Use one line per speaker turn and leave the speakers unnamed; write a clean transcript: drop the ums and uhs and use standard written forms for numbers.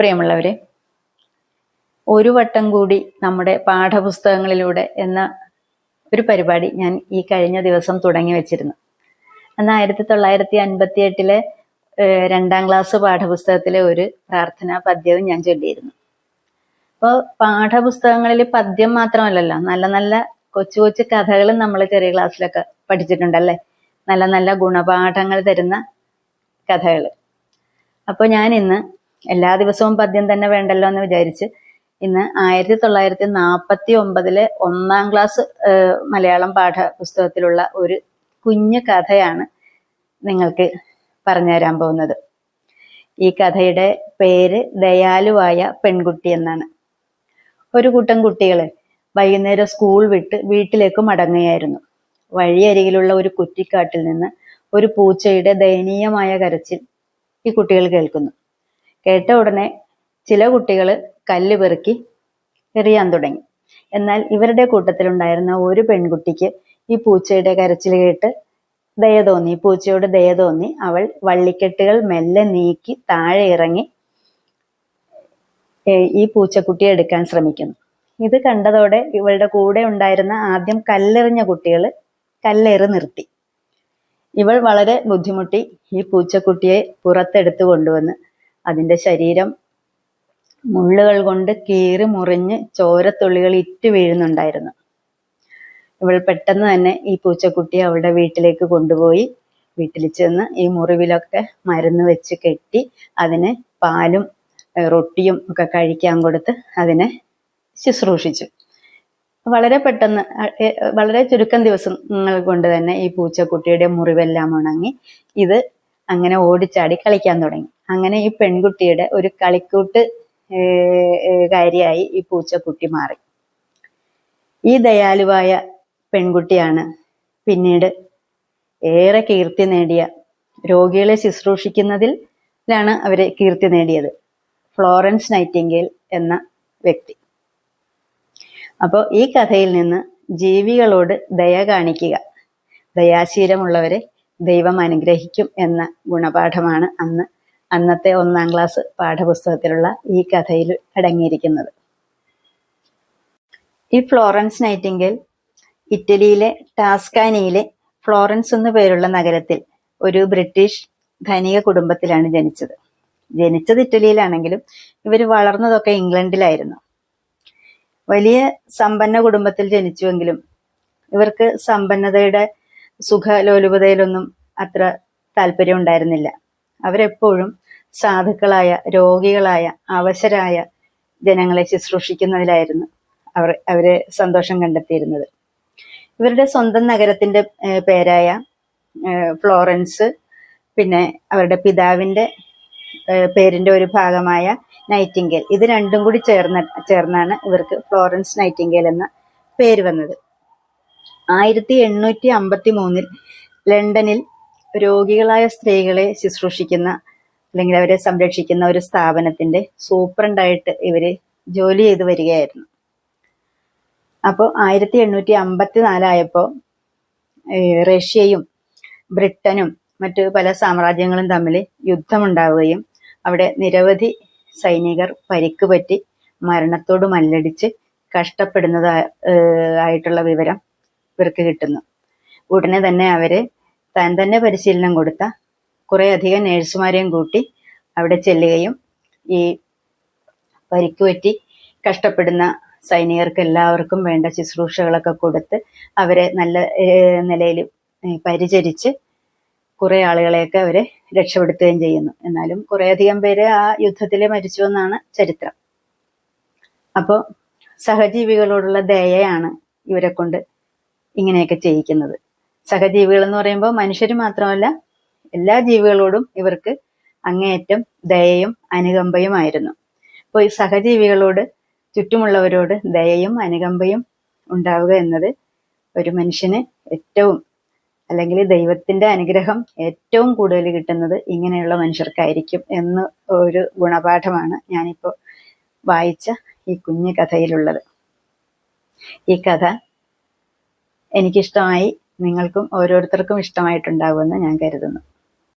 പ്രിയമുള്ളവരെ, ഒരു വട്ടം കൂടി നമ്മുടെ പാഠപുസ്തകങ്ങളിലൂടെ എന്ന ഒരു പരിപാടി ഞാൻ ഈ കഴിഞ്ഞ ദിവസം തുടങ്ങി വെച്ചിരുന്നു. അന്ന് 1958 2ാം ക്ലാസ് പാഠപുസ്തകത്തിലെ ഒരു പ്രാർത്ഥനാ പദ്യവും ഞാൻ ചൊല്ലിയിരുന്നു. അപ്പോൾ പാഠപുസ്തകങ്ങളിൽ പദ്യം മാത്രമല്ലല്ലോ, നല്ല നല്ല കൊച്ചു കൊച്ചു കഥകളും നമ്മൾ ചെറിയ ക്ലാസ്സിലൊക്കെ പഠിച്ചിട്ടുണ്ടല്ലേ, നല്ല നല്ല ഗുണപാഠങ്ങൾ തരുന്ന കഥകൾ. അപ്പോൾ ഞാൻ ഇന്ന് എല്ലാ ദിവസവും പദ്യം തന്നെ വേണ്ടല്ലോ എന്ന് വിചാരിച്ച് ഇന്ന് 1949 1ാം ക്ലാസ് മലയാളം പാഠപുസ്തകത്തിലുള്ള ഒരു കുഞ്ഞു കഥയാണ് നിങ്ങൾക്ക് പറഞ്ഞു തരാൻ പോകുന്നത്. ഈ കഥയുടെ പേര് ദയാലുവായ പെൺകുട്ടി എന്നാണ്. ഒരു കൂട്ടം കുട്ടികൾ വൈകുന്നേരം സ്കൂൾ വിട്ട് വീട്ടിലേക്ക് മടങ്ങുകയായിരുന്നു. വഴിയരികിലുള്ള ഒരു കുറ്റിക്കാട്ടിൽ നിന്ന് ഒരു പൂച്ചയുടെ ദയനീയമായ കരച്ചിൽ ഈ കുട്ടികൾ കേൾക്കുന്നു. കേട്ട ഉടനെ ചില കുട്ടികൾ കല്ല് പെറുക്കി എറിയാൻ തുടങ്ങി. എന്നാൽ ഇവരുടെ കൂട്ടത്തിലുണ്ടായിരുന്ന ഒരു പെൺകുട്ടിക്ക് ഈ പൂച്ചയുടെ കരച്ചിൽ കേട്ട് പൂച്ചയോട് ദയ തോന്നി. അവൾ വള്ളിക്കെട്ടുകൾ മെല്ലെ നീക്കി താഴെ ഇറങ്ങി ഈ പൂച്ചക്കുട്ടിയെ എടുക്കാൻ ശ്രമിക്കുന്നു. ഇത് കണ്ടതോടെ ഇവളുടെ കൂടെ ഉണ്ടായിരുന്ന ആദ്യം കല്ലെറിഞ്ഞ കുട്ടികൾ കല്ലേറ് നിർത്തി. ഇവൾ വളരെ ബുദ്ധിമുട്ടി ഈ പൂച്ചക്കുട്ടിയെ പുറത്തെടുത്തു കൊണ്ടുവന്ന് അതിൻ്റെ ശരീരം മുള്ളുകൾ കൊണ്ട് കീറി മുറിഞ്ഞ് ചോരത്തുള്ളികൾ ഇറ്റു വീഴുന്നുണ്ടായിരുന്നു. ഇവൾ പെട്ടെന്ന് തന്നെ ഈ പൂച്ചക്കുട്ടിയെ അവളുടെ വീട്ടിലേക്ക് കൊണ്ടുപോയി വീട്ടിൽ ചെന്ന് ഈ മുറിവിലൊക്കെ മരുന്ന് വെച്ച് കെട്ടി അതിന് പാലും റൊട്ടിയും ഒക്കെ കഴിക്കാൻ കൊടുത്ത് അതിനെ ശുശ്രൂഷിച്ചു. വളരെ പെട്ടെന്ന്, വളരെ ചുരുക്കം ദിവസങ്ങൾ കൊണ്ട് തന്നെ ഈ പൂച്ചക്കുട്ടിയുടെ മുറിവെല്ലാം ഉണങ്ങി. ഇത് അങ്ങനെ ഓടിച്ചാടി കളിക്കാൻ തുടങ്ങി. അങ്ങനെ ഈ പെൺകുട്ടിയുടെ ഒരു കളിക്കൂട്ട് കാര്യമായി ഈ പൂച്ചക്കുട്ടി മാറി. ഈ ദയാലുവായ പെൺകുട്ടിയാണ് പിന്നീട് ഏറെ കീർത്തി നേടിയ, രോഗികളെ ശുശ്രൂഷിക്കുന്നതിലാണ് അവരെ കീർത്തി നേടിയത്, ഫ്ലോറൻസ് നൈറ്റിംഗേൽ എന്ന വ്യക്തി. അപ്പോൾ ഈ കഥയിൽ നിന്ന് ജീവികളോട് ദയ കാണിക്കുക, ദയാശീലമുള്ളവരെ ദൈവം അനുഗ്രഹിക്കും എന്ന ഗുണപാഠമാണ് അന്നത്തെ 1ാം ക്ലാസ് പാഠപുസ്തകത്തിലുള്ള ഈ കഥയിൽ അടങ്ങിയിരിക്കുന്നത്. ഈ ഫ്ലോറൻസ് നൈറ്റിംഗേൽ ഇറ്റലിയിലെ ടാസ്കാനിയിലെ ഫ്ലോറൻസ് എന്നു പേരുള്ള നഗരത്തിൽ ഒരു ബ്രിട്ടീഷ് ധനിക കുടുംബത്തിലാണ് ജനിച്ചത് ഇറ്റലിയിലാണെങ്കിലും ഇവർ വളർന്നതൊക്കെ ഇംഗ്ലണ്ടിലായിരുന്നു. വലിയ സമ്പന്ന കുടുംബത്തിൽ ജനിച്ചുവെങ്കിലും ഇവർക്ക് സമ്പന്നതയുടെ സുഖലോലുപതയിലൊന്നും അത്ര താല്പര്യം ഉണ്ടായിരുന്നില്ല. അവരെപ്പോഴും സാധുക്കളായ, രോഗികളായ, അവശരായ ജനങ്ങളെ ശുശ്രൂഷിക്കുന്നതിലായിരുന്നു അവര് സന്തോഷം കണ്ടെത്തിയിരുന്നത്. ഇവരുടെ സ്വന്തം നഗരത്തിന്റെ പേരായ ഫ്ലോറൻസ്, പിന്നെ അവരുടെ പിതാവിന്റെ പേരിന്റെ ഒരു ഭാഗമായ നൈറ്റിംഗേൽ, ഇത് രണ്ടും കൂടി ചേർന്നാണ് ഇവർക്ക് ഫ്ലോറൻസ് നൈറ്റിംഗേൽ എന്ന പേര് വന്നത്. 1853 ലണ്ടനിൽ രോഗികളായ സ്ത്രീകളെ ശുശ്രൂഷിക്കുന്ന അല്ലെങ്കിൽ അവരെ സംരക്ഷിക്കുന്ന ഒരു സ്ഥാപനത്തിന്റെ സൂപ്രണ്ടായിട്ട് ഇവര് ജോലി ചെയ്തു വരികയായിരുന്നു. അപ്പോൾ 1854 ആയപ്പോൾ റഷ്യയും ബ്രിട്ടനും മറ്റു പല സാമ്രാജ്യങ്ങളും തമ്മിൽ യുദ്ധമുണ്ടാവുകയും അവിടെ നിരവധി സൈനികർ പരിക്ക് പറ്റി മരണത്തോട് മല്ലടിച്ച് കഷ്ടപ്പെടുന്നതായിട്ടുള്ള വിവരം ഇവർക്ക് കിട്ടുന്നു. ഉടനെ തന്നെ അവര് താൻ തന്നെ പരിശീലനം കൊടുത്ത കുറെ അധികം നേഴ്സുമാരെയും കൂട്ടി അവിടെ ചെല്ലുകയും ഈ പരിക്കുപറ്റി കഷ്ടപ്പെടുന്ന സൈനികർക്ക് എല്ലാവർക്കും വേണ്ട ശുശ്രൂഷകളൊക്കെ കൊടുത്ത് അവരെ നല്ല നിലയിൽ പരിചരിച്ച് കുറെ ആളുകളെയൊക്കെ അവരെ രക്ഷപ്പെടുത്തുകയും ചെയ്യുന്നു. എന്നാലും കുറേയധികം പേര് ആ യുദ്ധത്തിൽ മരിച്ചു എന്നാണ് ചരിത്രം. അപ്പോൾ സഹജീവികളോടുള്ള ദയയാണ് ഇവരെ കൊണ്ട് ഇങ്ങനെയൊക്കെ ചെയ്യിക്കുന്നത്. സഹജീവികൾ എന്ന് പറയുമ്പോൾ മനുഷ്യർ മാത്രമല്ല, എല്ലാ ജീവികളോടും ഇവർക്ക് അങ്ങേയറ്റം ദയയും അനുകമ്പയുമായിരുന്നു. അപ്പോൾ ഈ സഹജീവികളോട്, ചുറ്റുമുള്ളവരോട് ദയയും അനുകമ്പയും ഉണ്ടാവുക എന്നത് ഒരു മനുഷ്യന് ഏറ്റവും, അല്ലെങ്കിൽ ദൈവത്തിന്റെ അനുഗ്രഹം ഏറ്റവും കൂടുതൽ കിട്ടുന്നത് ഇങ്ങനെയുള്ള മനുഷ്യർക്കായിരിക്കും എന്ന് ഒരു ഗുണപാഠമാണ് ഞാനിപ്പോൾ വായിച്ച ഈ കുഞ്ഞു കഥയിലുള്ളത്. ഈ കഥ എനിക്കിഷ്ടമായി, നിങ്ങൾക്കും ഓരോരുത്തർക്കും ഇഷ്ടമായിട്ടുണ്ടാവുമെന്ന് ഞാൻ കരുതുന്നു.